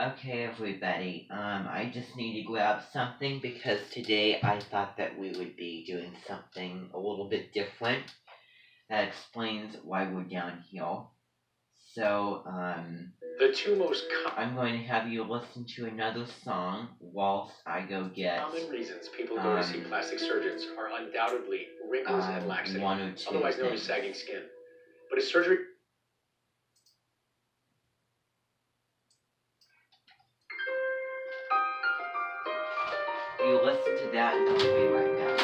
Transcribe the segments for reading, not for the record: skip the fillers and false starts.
Okay, everybody. I just need to grab something because today I thought that we would be doing something a little bit different that explains why we're down here. So, The two most I'm going to have you listen to another song whilst I go get common reasons people go to see plastic surgeons are undoubtedly wrinkles and laxity, one or two otherwise known as things. sagging skin. But is surgery You listen to that and I'll be right back.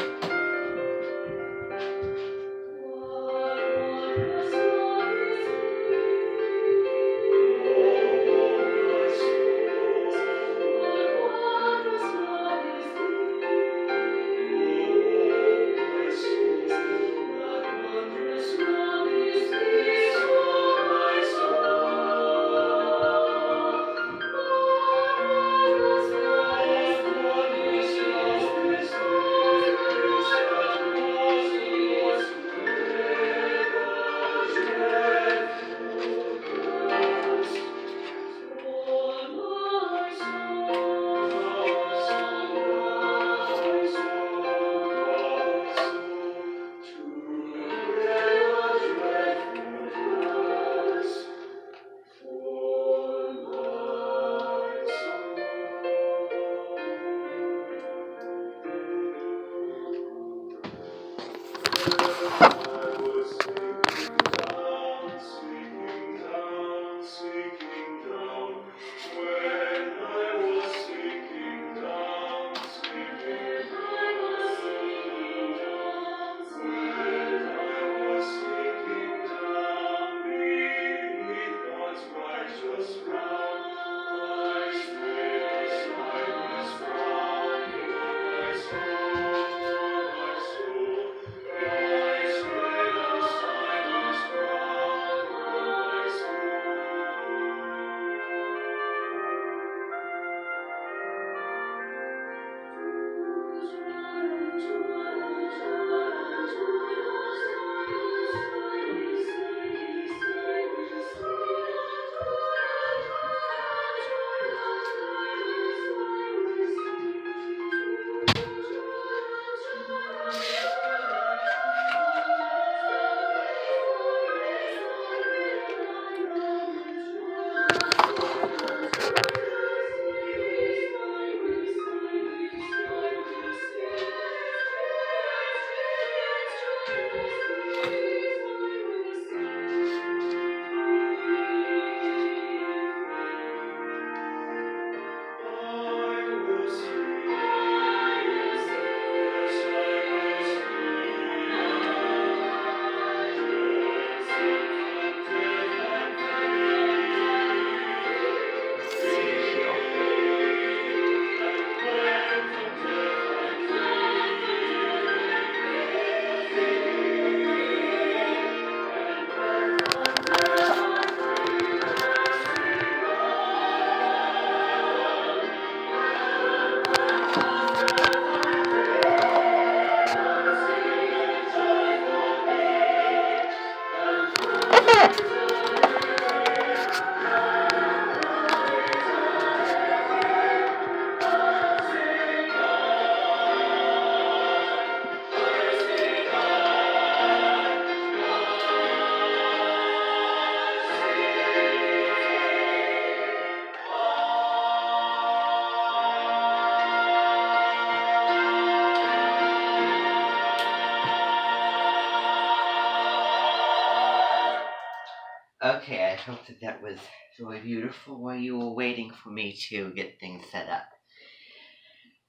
Okay, I hope that that was really beautiful while you were waiting for me to get things set up.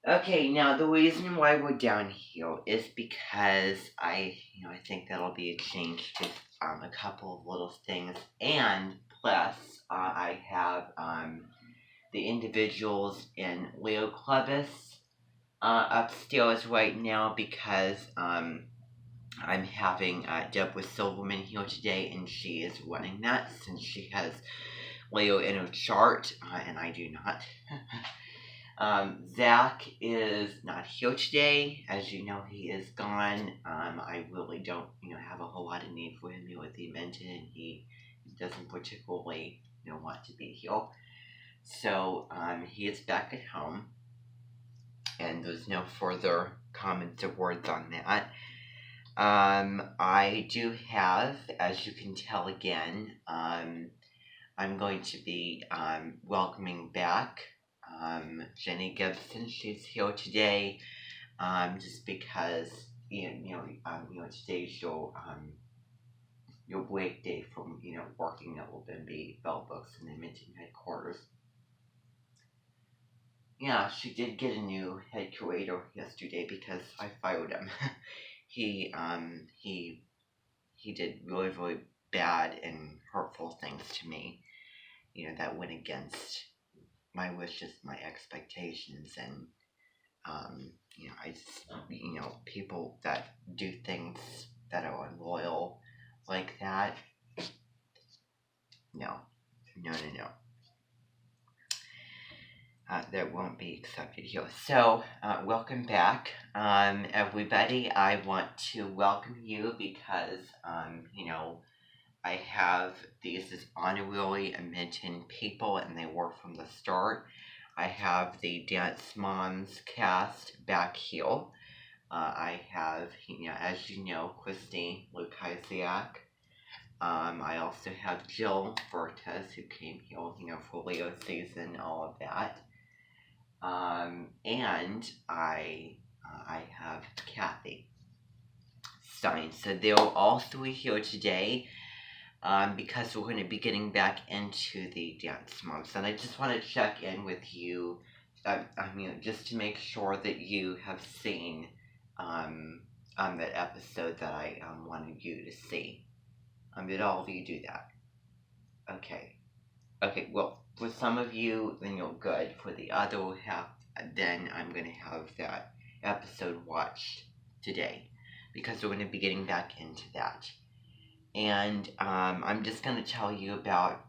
Okay, now the reason why we're down here is because I think that'll be a change to a couple of little things, and plus I have the individuals in Leo Clubus upstairs right now because I'm having Deborah Silverman here today, and she is running that since she has Leo in her chart, and I do not. Zach is not here today. As you know, he is gone. I really don't, have a whole lot of need for him here at the Invented, and he doesn't particularly, want to be here. So he is back at home, and there's no further comments or words on that. I do have, as you can tell again, I'm going to be welcoming back Jenny Gibson. She's here today, just because today's your break day from working at Lubimbi Bell Books in the Minton headquarters. Yeah, she did get a new head curator yesterday because I fired him. he did really, really bad and hurtful things to me, that went against my wishes, my expectations, and I just, people that do things that are unloyal like that, no. That won't be accepted here. So, welcome back, everybody. I want to welcome you because, I have these as honorary Minton people, and they were from the start. I have the Dance Moms cast back here. I have, as you know, Christy Lukasiak. I also have Jill Vertes, who came here, for Leo season, all of that. And I have Kathy Stein. So they're all three here today, because we're going to be getting back into the Dance Moms. And I just want to check in with you, just to make sure that you have seen that episode that I wanted you to see. Did all of you do that? Okay, well, for some of you, then you're good. For the other half, then I'm going to have that episode watched today, because we're going to be getting back into that. And I'm just going to tell you about,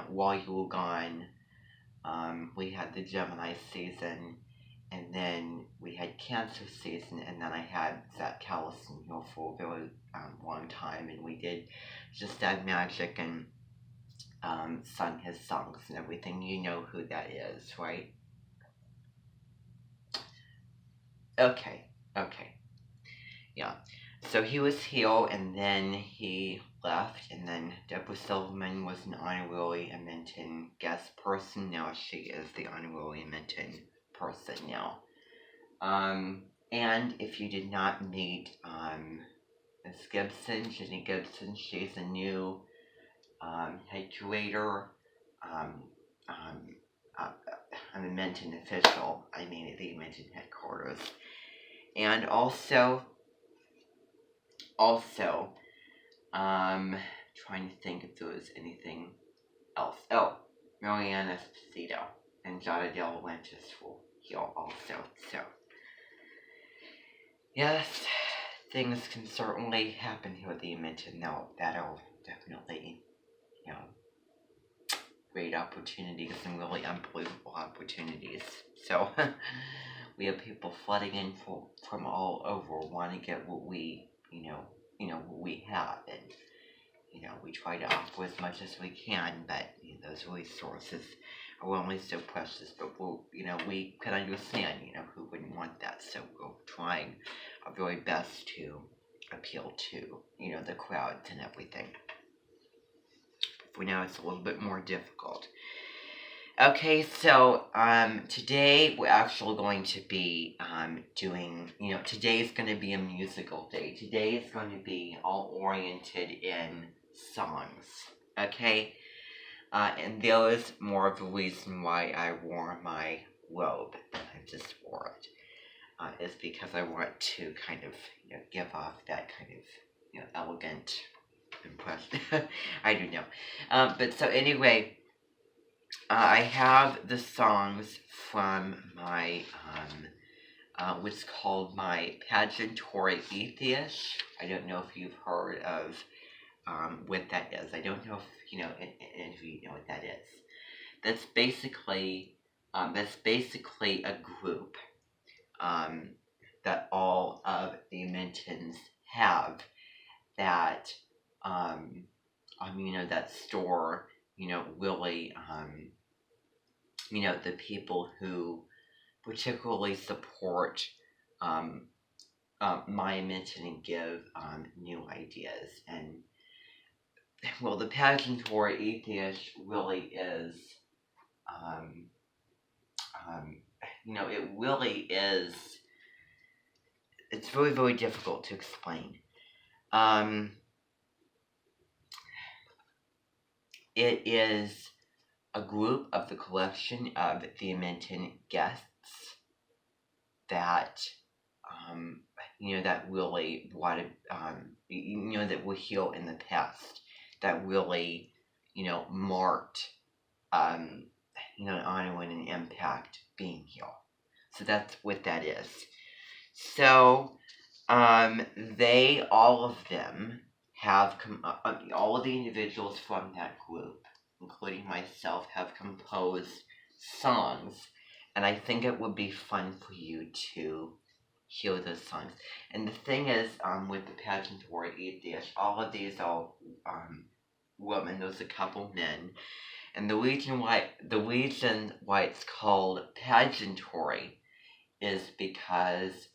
while you were gone, we had the Gemini season, and then we had Cancer season, and then I had Zach Callison here for a very long time, and we did Just Add Magic and sung his songs and everything. You know who that is, right? Okay. Yeah. So he was here, and then he left, and then Deborah Silverman was an honorary Minton guest person. Now she is the honorary Minton person now. And if you did not meet Miss Gibson, Jenny Gibson, she's a new head curator. I'm a Minton official. I mean, at the Minton headquarters. And also, trying to think if there was anything else. Oh, Mariana Esposito and Jada De Laurentiis were here also. So, yes, things can certainly happen here at the Minton. Now, that'll definitely, great opportunities and really unbelievable opportunities. So, we have people flooding in from all over, wanting to get what we, what we have, and we try to offer as much as we can, but those resources are only so precious. But we can understand, who wouldn't want that. So we're trying our very best to appeal to, the crowds and everything. For now, it's a little bit more difficult. Okay, so today we're actually going to be doing, today is going to be a musical day. Today is going to be all oriented in songs, okay? And there is more of a reason why I wore my robe than I just wore it. Is because I want to kind of, give off that kind of, elegant impression. I don't know. But so anyway, I have the songs from my, what's called my Pageantary Atheist. I don't know if you've heard of what that is. I don't know if, if you know what that is. That's basically a group that all of the Mintons have that, that store really, the people who particularly support um, my invention and give new ideas. And well, the pageant or atheist really is, um, it really is. It's very, very difficult to explain. Um, it is a group of the collection of the Minton guests that that really wanted that were here in the past, that really marked an honor and an impact being here. So that's what that is. So they, all of them, have all of the individuals from that group, including myself, have composed songs, and I think it would be fun for you to hear those songs. And the thing is, with the pageantry atheist, all of these are women. There's a couple men, and the reason why it's called pageantry is because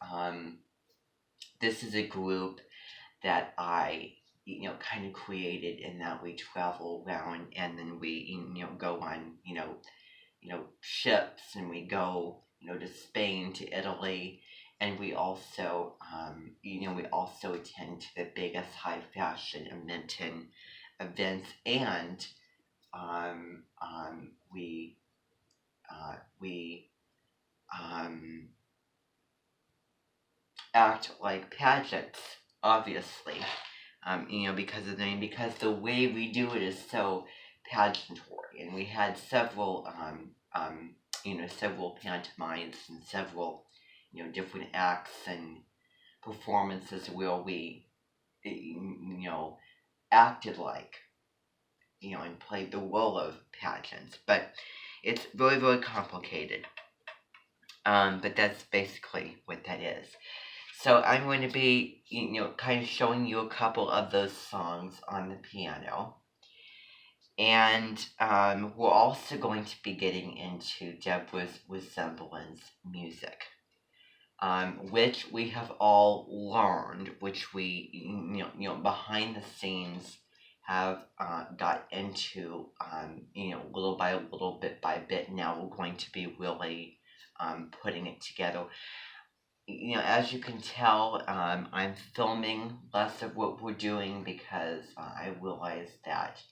this is a group that I kind of created, in that we travel around and then we go on ships, and we go to Spain, to Italy, and we also attend to the biggest high fashion Minton events, and we act like pageants, obviously, because of the name, because the way we do it is so pageantry, and we had several several pantomimes and several different acts and performances where we acted like and played the role of pageants, but it's very, very complicated. But that's basically what that is. So I'm going to be, kind of showing you a couple of those songs on the piano. And we're also going to be getting into Deborah's resemblance music, which we have all learned, which we, behind the scenes have got into, little by little, bit by bit. Now we're going to be really putting it together. As you can tell, I'm filming less of what we're doing because I realized that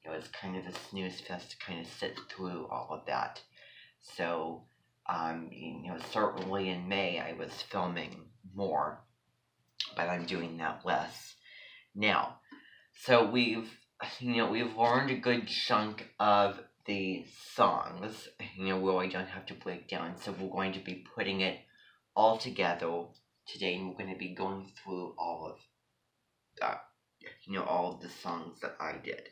it's kind of a snooze fest to kind of sit through all of that. So, certainly in May I was filming more, but I'm doing that less now. So we've learned a good chunk of the songs, where I don't have to break down. So we're going to be putting it all together today, and we're going to be going through all of that, all of the songs that I did.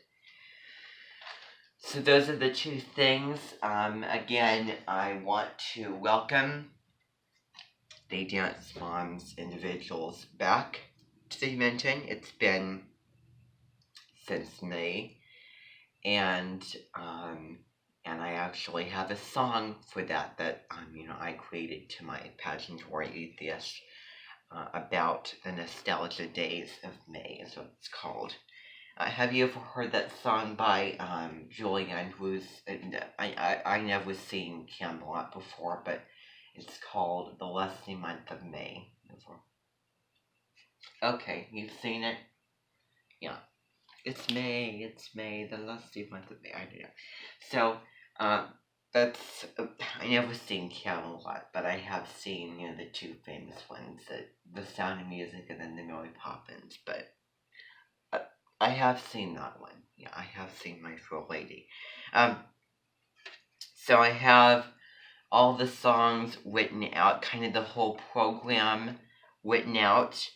So those are the two things. Again, I want to welcome the Dance Moms individuals back to the Minton. It's been since May, and I actually have a song for that I created to my pageantry atheist about the nostalgia days of May, is what it's called. Have you ever heard that song by Julie Andrews? I never seen Camelot before, but it's called The Lusty Month of May. Okay, you've seen it? Yeah. It's May, the lusty month of May. I don't know. So, that's, I never seen Camelot, but I have seen, the two famous ones, The Sound of Music and then The Mary Poppins, but I have seen that one. Yeah, I have seen My Fair Lady. So I have all the songs written out, kind of the whole program written out,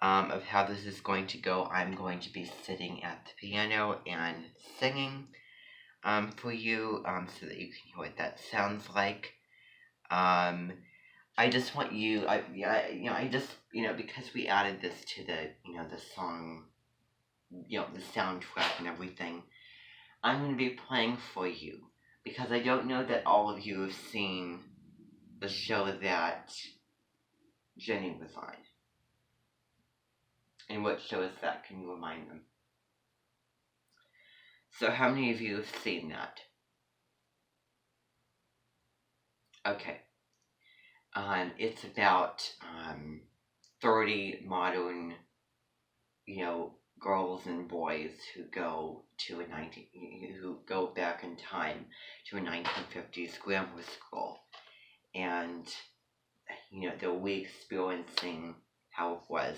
of how this is going to go. I'm going to be sitting at the piano and singing for you, so that you can hear what that sounds like. I just want you, because we added this to the, the song, the soundtrack and everything, I'm going to be playing for you because I don't know that all of you have seen the show that Jenny was on. And what show is that? Can you remind them? So how many of you have seen that? Okay. It's about 30 modern, girls and boys who go back in time to a 1950s grammar school, and they're re-experiencing how it was.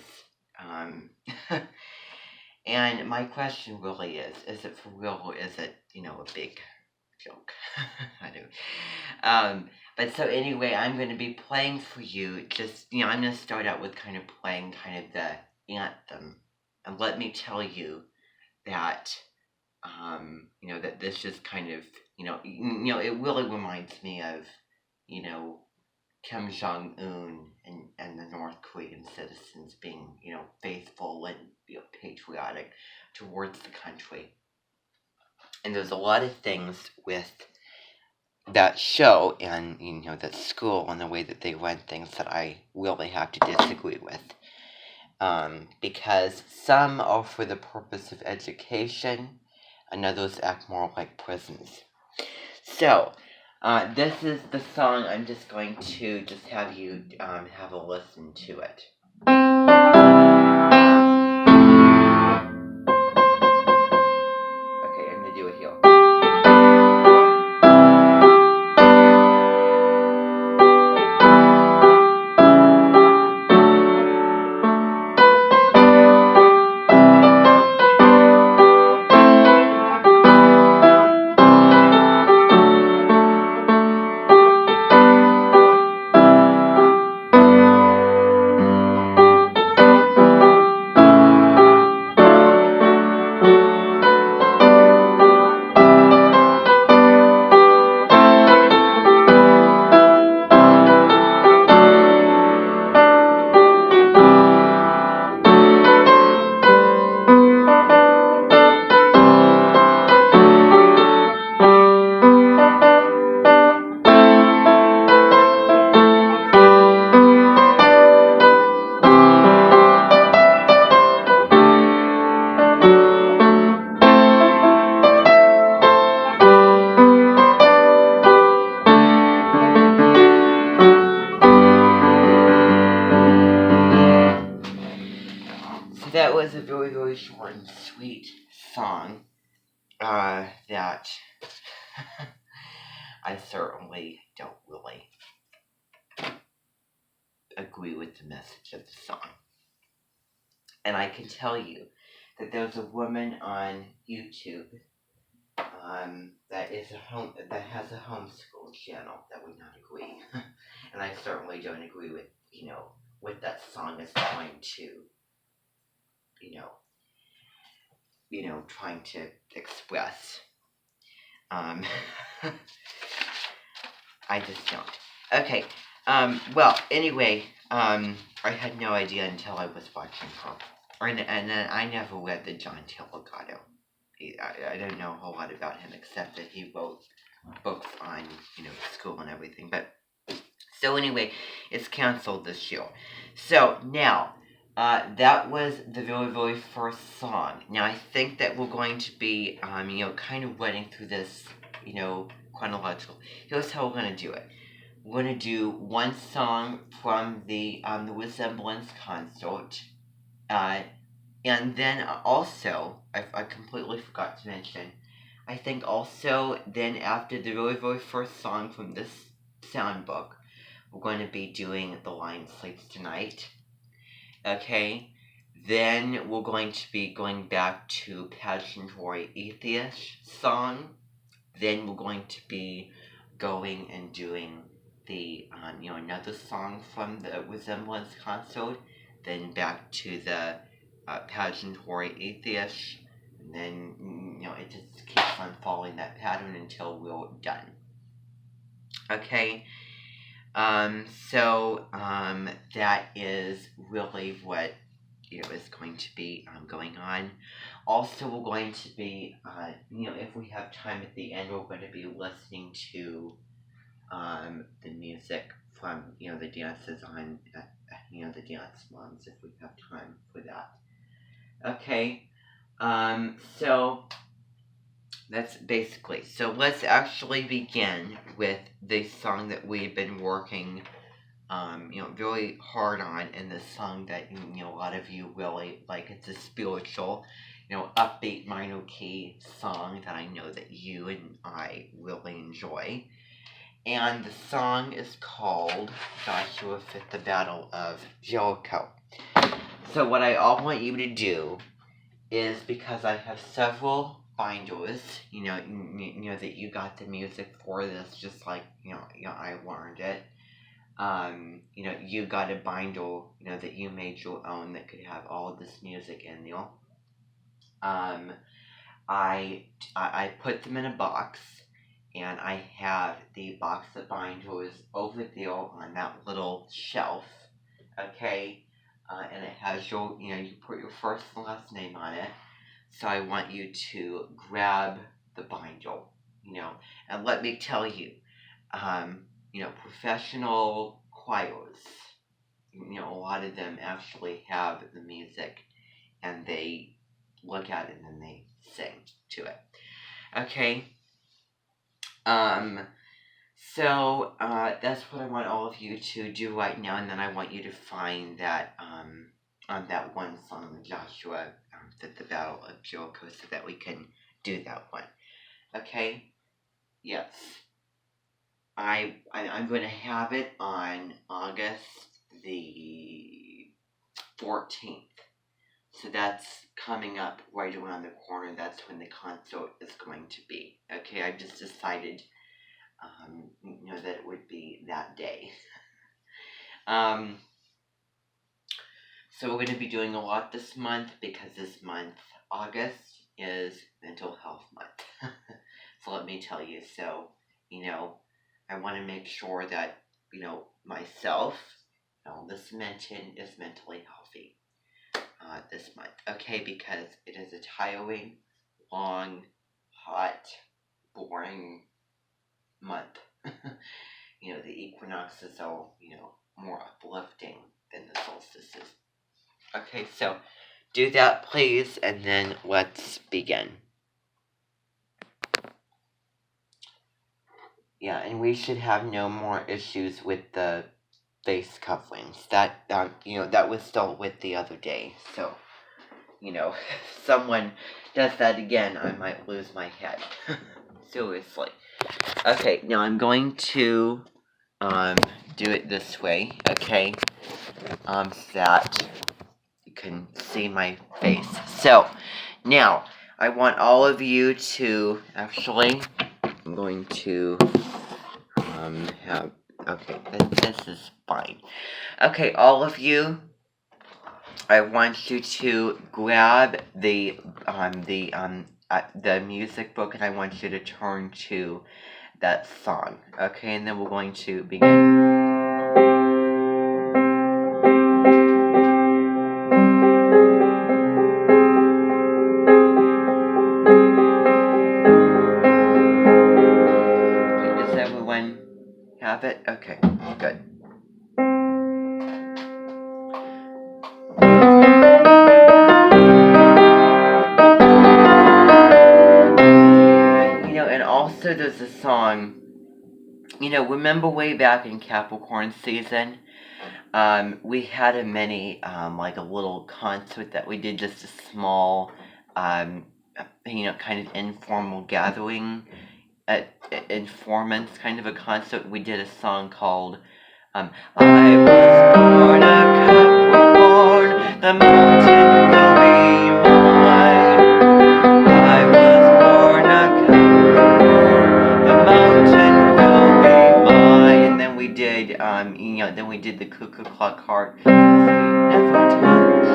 And my question really is it for real or is it, a big joke? I don't. But so anyway, I'm going to be playing for you. Just, I'm going to start out with kind of playing kind of the anthem. And let me tell you that, that this just kind of, it really reminds me of, Kim Jong-un and the North Korean citizens being, faithful and, patriotic towards the country. And there's a lot of things with that show and, that school and the way that they run things that I really have to disagree with. Because some are for the purpose of education and others act more like prisons. So, this is the song. I'm just going to just have you have a listen to it. Okay, I'm going to do it here. That was a very, very short and sweet song that I certainly don't really agree with the message of the song. And I can tell you that there's a woman on YouTube that has a homeschool channel that would not agree. And I certainly don't agree with, what that song is trying to, trying to express. I just don't. Okay. Well, anyway, I had no idea until I was watching her. And then I never read the John Taylor Gatto. I don't know a whole lot about him except that he wrote books on, school and everything. But, so anyway, it's canceled this year. So, now, that was the very, very first song. Now, I think that we're going to be, kind of running through this, chronological. Here's how we're going to do it. We're going to do one song from the Resemblance concert. And then also, I completely forgot to mention, I think also then after the very, very first song from this sound book, we're going to be doing The Lion Sleeps Tonight. Okay? Then we're going to be going back to Pageantary Atheist song. Then we're going to be going and doing the, another song from the Resemblance concert. Then back to the Pageantary Atheist. And then, it just keeps on following that pattern until we're done. Okay? So that is really what is going to be going on. Also, we're going to be, if we have time at the end, we're going to be listening to the music from, the dances on, the dance moms if we have time for that. Okay, so that's basically, so let's actually begin with the song that we've been working really hard on, and the song that a lot of you really like. It's a spiritual, upbeat minor key song that I know that you and I really enjoy. And the song is called Joshua Fit the Battle of Jericho. So what I all want you to do is, because I have several binders, that you got the music for this, just like I learned it. You got a binder, that you made your own that could have all of this music in there. I put them in a box, and I have the box of binders over there on that little shelf, okay? And it has your, you put your first and last name on it. So I want you to grab the binder, and let me tell you, professional choirs, a lot of them actually have the music, and they look at it and then they sing to it. Okay. So that's what I want all of you to do right now, and then I want you to find that on that one song, Joshua, Fit the Battle of Jericho, so that we can do that one. Okay? Yes. I'm going to have it on August the 14th. So that's coming up right around the corner. That's when the concert is going to be. Okay, I just decided, that it would be that day. So we're going to be doing a lot this month, because this month, August, is Mental Health Month. So let me tell you, so, I want to make sure that, myself, Elvis Menton, is mentally healthy this month, okay? Because it is a tiring, long, hot, boring month. The equinoxes are, more uplifting than the solstices. Okay, so do that, please, and then let's begin. Yeah, and we should have no more issues with the face coverings. That was dealt with the other day. So, if someone does that again, I might lose my head. Seriously. Okay, now I'm going to do it this way, okay? So that you can see my face. So, now, I want all of you to, actually, I'm going to have, okay, this is fine. Okay, all of you, I want you to grab the music book, and I want you to turn to that song. Okay, and then we're going to begin. Okay, does everyone have it? Okay, good. And also there's a song, remember way back in Capricorn season, we had a mini, like a little concert that we did, just a small, kind of informal gathering, informants, kind of a concert. We did a song called, I was born a Capricorn, the mountain will be mine. I was born a Capricorn, the mountain will be mine. And then we did, then we did the Cuckoo Clock Heart, never touch,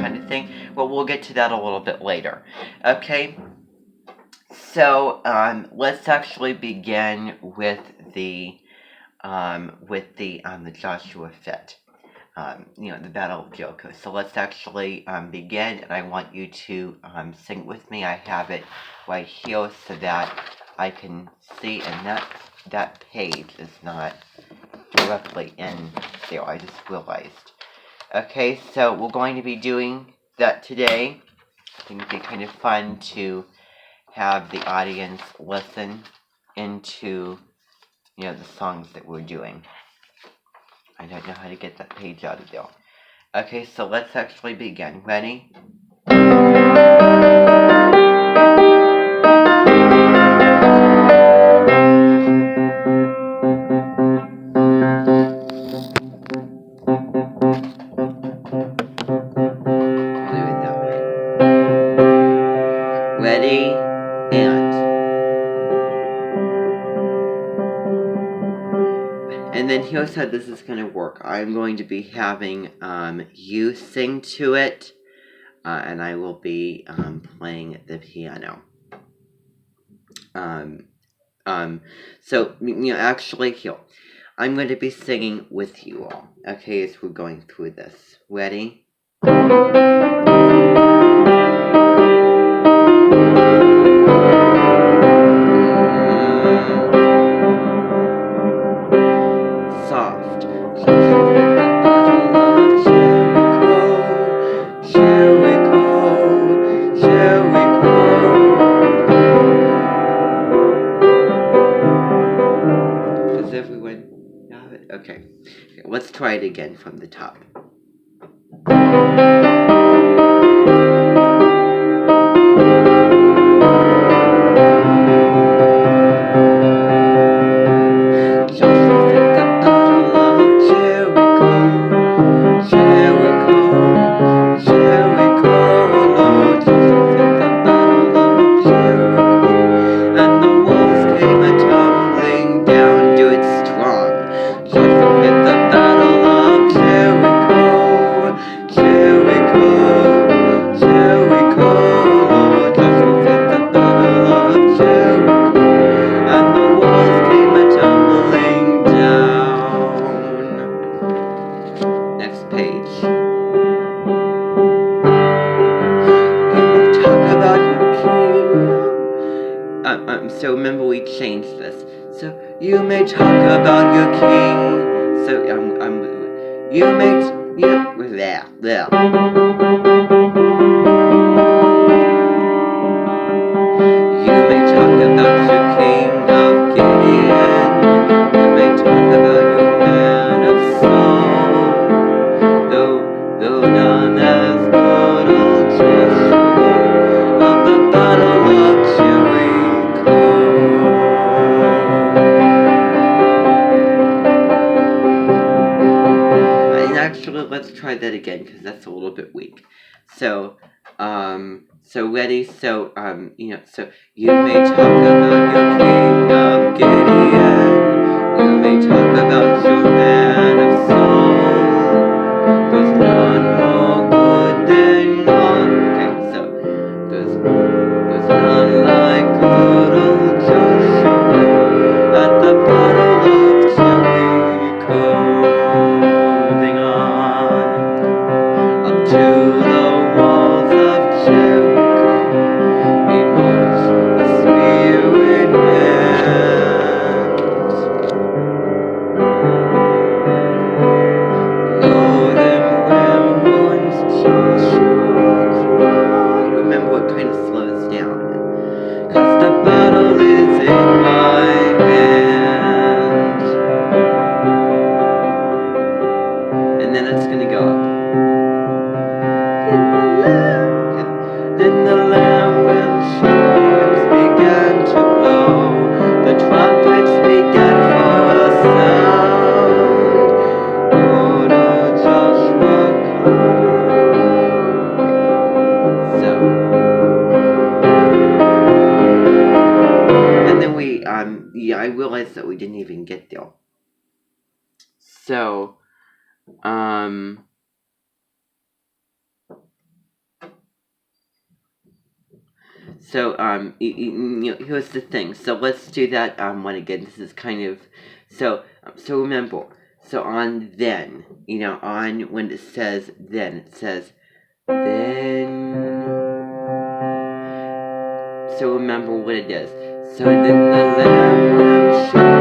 kind of thing. Well, we'll get to that a little bit later. Okay. So, let's actually begin with the Joshua Fit. the Battle of Jericho. So let's actually begin, and I want you to sing with me. I have it right here so that I can see, and that page is not directly in there. I just realized. Okay, so we're going to be doing that today. I think it'd be kind of fun to have the audience listen into, the songs that we're doing. I don't know how to get that page out of there. Okay, so let's actually begin. Ready? Ready, and then here's how this is going to work. I'm going to be having you sing to it, and I will be playing the piano. So, actually here, I'm going to be singing with you all, okay, as we're going through this. Ready? Soft. Does everyone have it? Okay, let's try it again from the top. So remember we changed this. So you may talk about your king. So you may there. You may talk about your king of Gideon. You may talk about your man of Saul. Though none as good old Joshua of the battle of Jericho. And actually, let's try that again because that's a little bit weak. So ready? So you may talk about your king of Gideon. You may talk about your man of Saul. There's none more good than none. Okay, so there's none like good old Joshua at the battle of Jericho. Moving on up to the walls of Jericho, he marched, a spear in hand. Know them well once Joshua cried. Remember what kind of slows down. 'Cause the battle is in my hand. And then it's gonna go up. Then the lamb when shepherds began to blow, the trumpets began for a sound. Lord, oh Joshua cried. So, and then we I realized that we didn't even get there. So, here's the thing. So let's do that one again. This is kind of so remember. So on then, on when it says then, it says then. So remember what it is. So then the Lamb